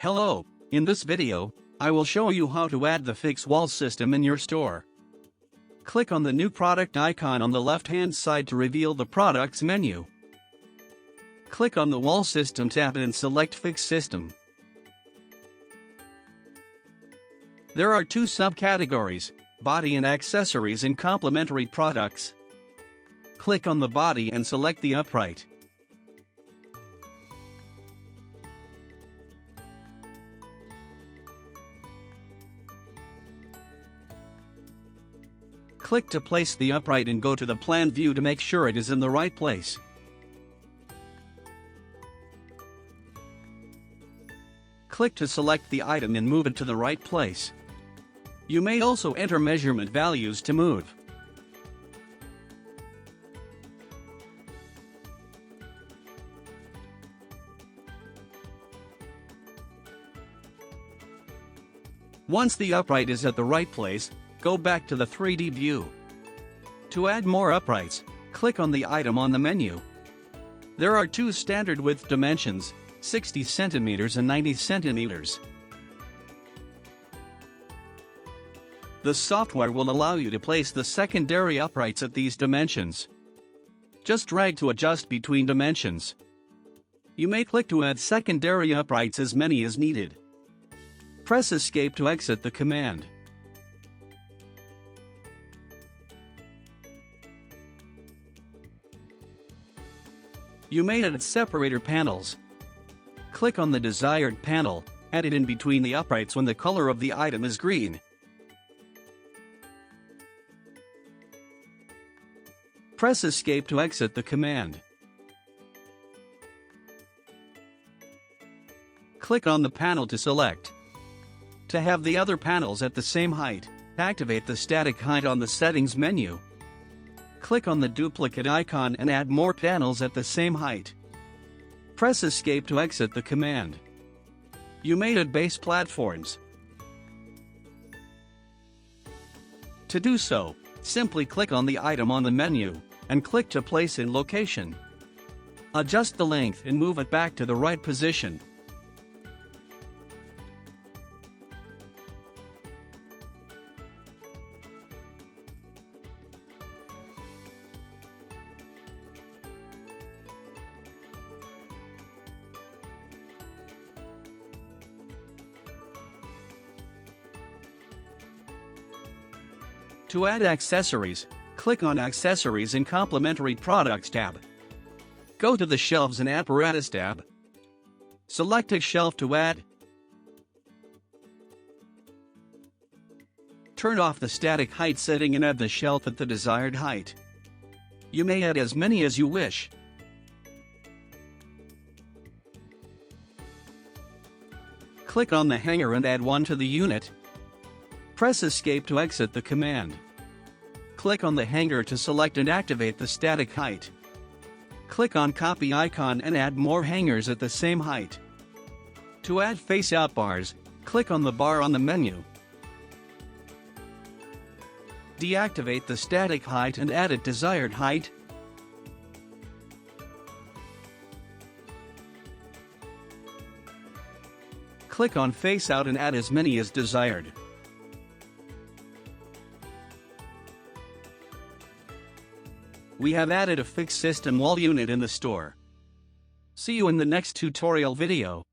Hello, in this video, I will show you how to add the fixed wall system in your store. Click on the new product icon on the left-hand side to reveal the products menu. Click on the wall system tab and select fixed system. There are two subcategories, body and accessories and complementary products. Click on the body and select the upright. Click to place the upright and go to the plan view to make sure it is in the right place. Click to select the item and move it to the right place. You may also enter measurement values to move. Once the upright is at the right place, go back to the 3D view. To add more uprights, click on the item on the menu. There are two standard width dimensions, 60 cm and 90 cm. The software will allow you to place the secondary uprights at these dimensions. Just drag to adjust between dimensions. You may click to add secondary uprights as many as needed. Press Escape to exit the command. You may add separator panels. Click on the desired panel, add it in between the uprights when the color of the item is green. Press Escape to exit the command. Click on the panel to select. To have the other panels at the same height, activate the static height on the settings menu. Click on the duplicate icon and add more panels at the same height. Press Escape to exit the command. You may add base platforms. To do so, simply click on the item on the menu, and click to place in location. Adjust the length and move it back to the right position. To add accessories, click on Accessories and Complementary Products tab. Go to the Shelves and Apparatus tab. Select a shelf to add. Turn off the static height setting and add the shelf at the desired height. You may add as many as you wish. Click on the hanger and add one to the unit. Press Escape to exit the command. Click on the hanger to select and activate the static height. Click on Copy icon and add more hangers at the same height. To add face-out bars, click on the bar on the menu. Deactivate the static height and add a desired height. Click on Face-out and add as many as desired. We have added a fixed system wall unit in the store. See you in the next tutorial video.